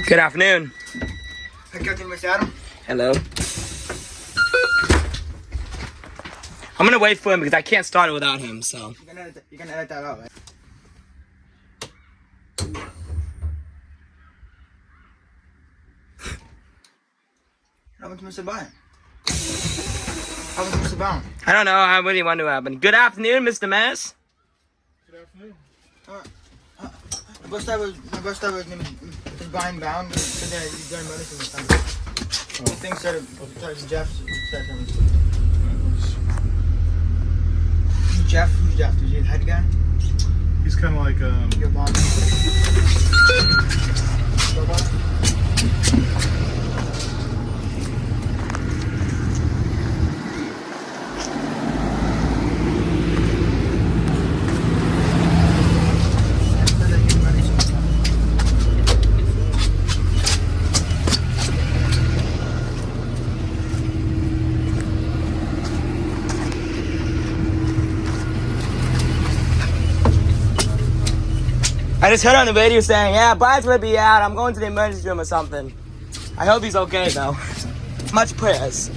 Good afternoon. Captain Mr. Adam. Hello. I'm gonna wait for him because I can't start it without him, so. You're gonna edit that out, right? How much Mr. Bond? How much Mr. Bond? I don't know. What do you want to happen? Good afternoon, Mr. Mass. Good afternoon. My bus driver was Brian Bound, so that he's done medicine or something. The thing said, Jeff said something. Who's Jeff? Is he the head guy? He's kind of like Your mom. I just heard on the radio saying, yeah, Brian's gonna be out. I'm going to the emergency room or something. I hope he's okay, though. Much prayers.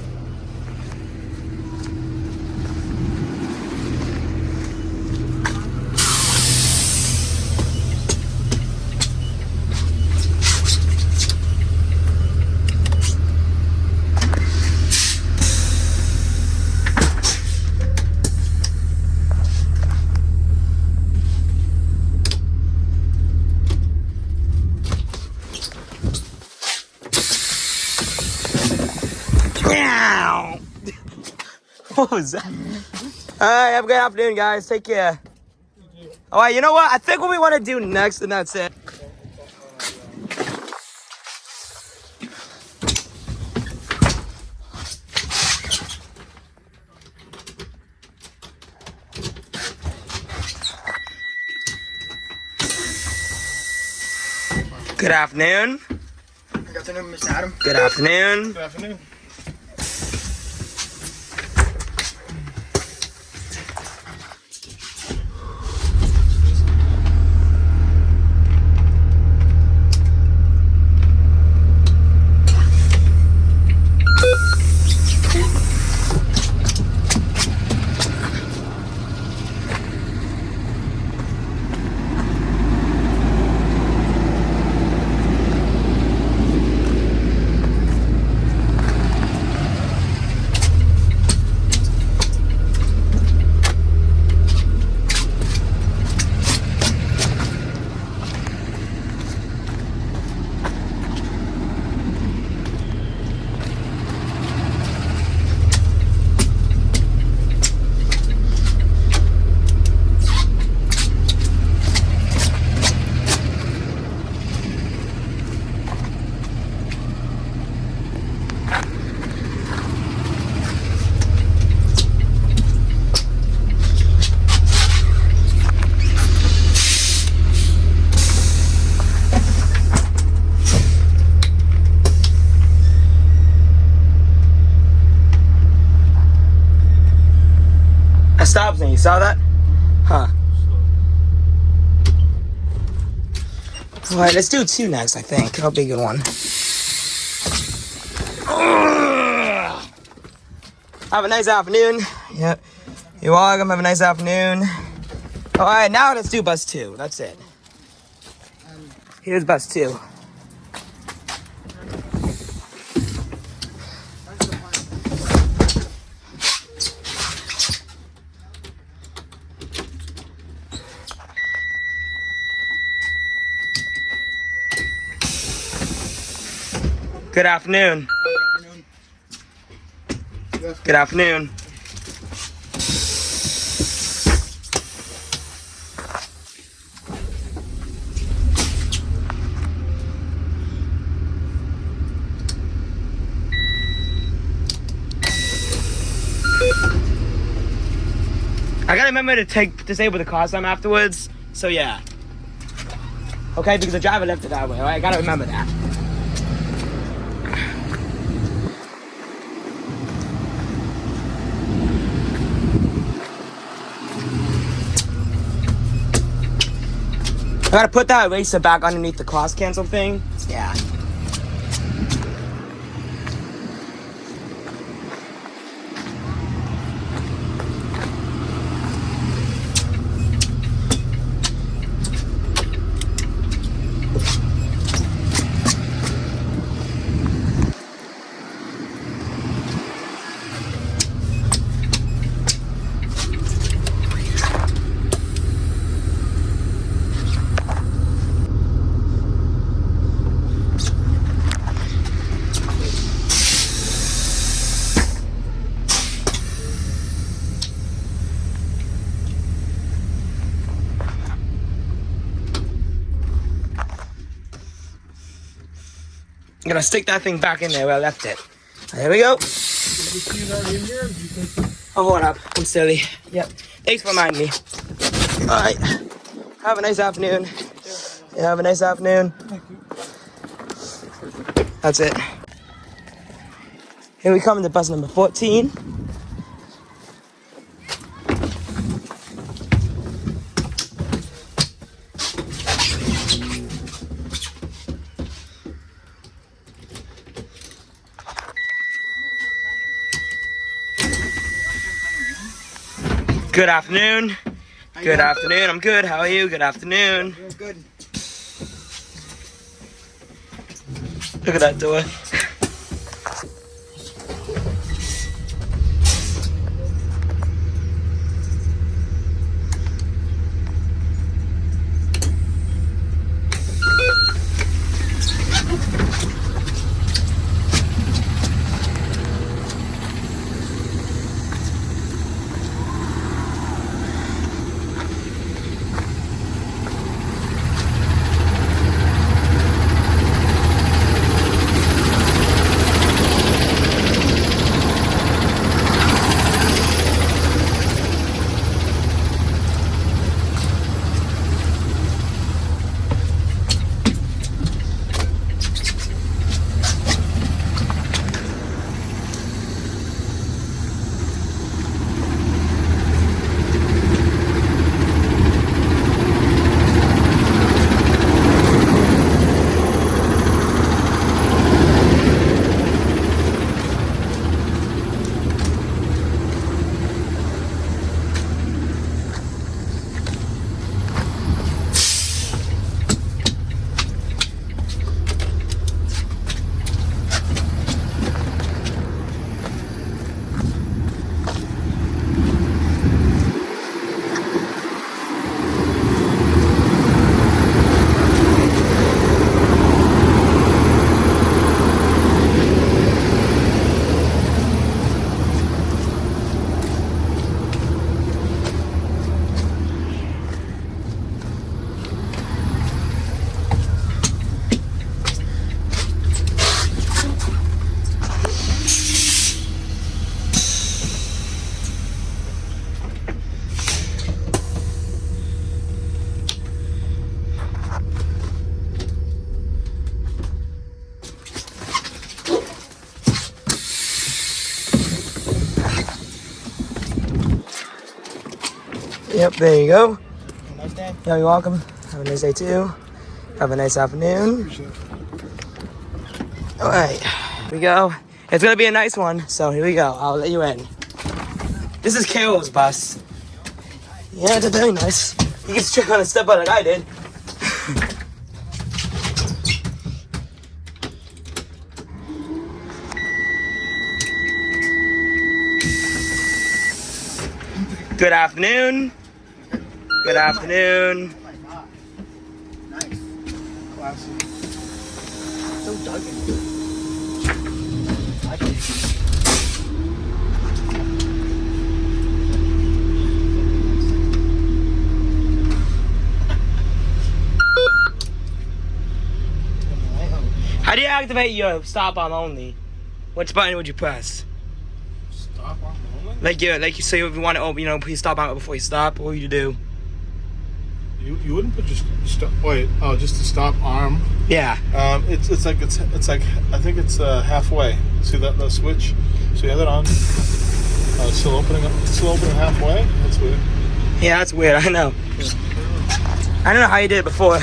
What was that? Alright, have a good afternoon, guys. Take care. Alright, you know what? I think what we want to do next, and that's it. Good afternoon. Good afternoon, Mr. Adam. Good afternoon. Good afternoon. Stops me. You saw that? Huh. Alright, let's do 2 next, I think. That'll be a good one. Have a nice afternoon. Yep. You're welcome. Have a nice afternoon. Alright, now let's do bus 2. That's it. Here's bus 2. Good afternoon. Good afternoon. I gotta remember to disable the car some afterwards. So yeah. Okay, because the driver left it that way. Alright, I gotta remember that. I gotta put that eraser back underneath the cross cancel thing. Yeah. I'm gonna stick that thing back in there where I left it. There we go. Oh, hold up. I'm silly. Yep. Thanks for reminding me. All right. Have a nice afternoon. Yeah, have a nice afternoon. Thank you. That's it. Here we come to bus number 14. Good afternoon. Good afternoon. I'm good. How are you? Good afternoon. Good. Look at that door. Yep, there you go. Have a nice day. Yeah, you're welcome. Have a nice day too. Have a nice afternoon. All right, here we go. It's gonna be a nice one, so here we go. I'll let you in. This is Carol's bus. Yeah, it's very nice. He gets trick on a step like I did. Good afternoon. Good afternoon. Oh my god. Nice. Classy. So Duggan. I like it. How do you activate your stop on only? Which button would you press? Stop on moment? Like you say if you want to open, please stop on before you stop. What would you do? You wouldn't put just stop. Wait, oh, just the stop arm. Yeah. It's like I think it's halfway. See that switch? So you have it on. Still opening halfway. That's weird. Yeah, that's weird. I know. I don't know how you did it before.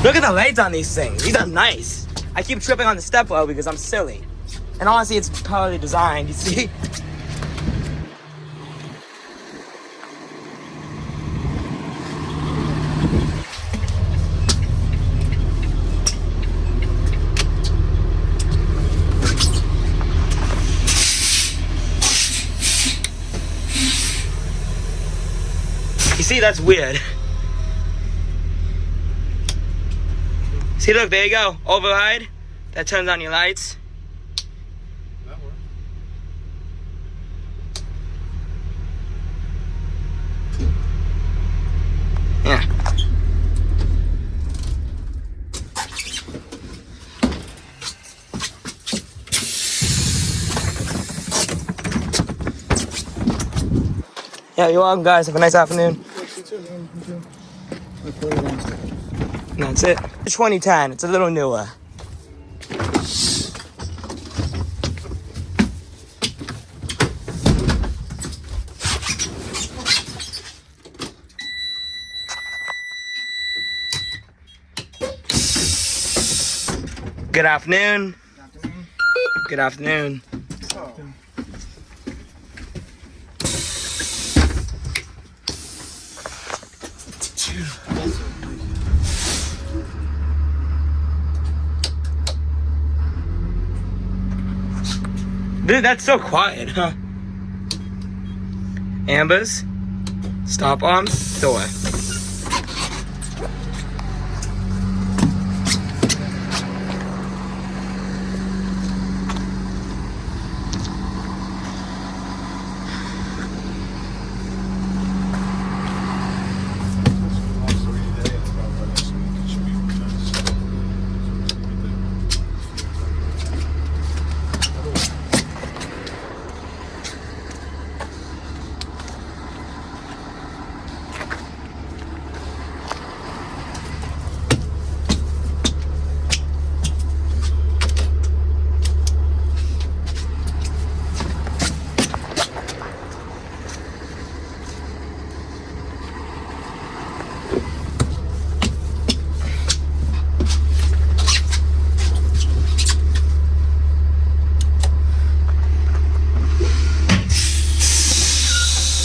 Look at the lights on these things. These are nice. I keep tripping on the stepwell because I'm silly. And honestly, it's probably designed, you see? You see, that's weird. See, look, there you go. Override. That turns on your lights. That works. Yeah, you're welcome, guys. Have a nice afternoon. And that's it. 2010. It's a little newer. Good afternoon. Good afternoon. Dude, that's so quiet, huh? Amber's, stop on, door.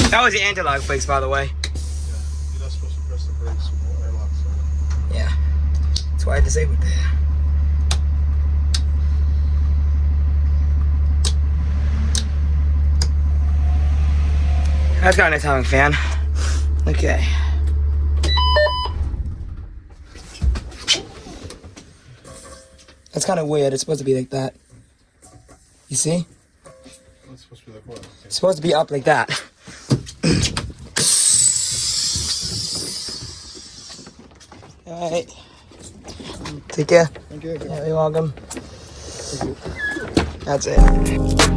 That was the anti-lock brakes, by the way. Yeah, you're not supposed to press the brakes with airlocks on. Yeah, that's why I disabled there. That's got a nice having fan. Okay. That's kind of weird. It's supposed to be like that. You see? It's supposed to be like what? It's supposed to be up like that. All right. Take care. Thank you. Yeah, you're welcome. That's it.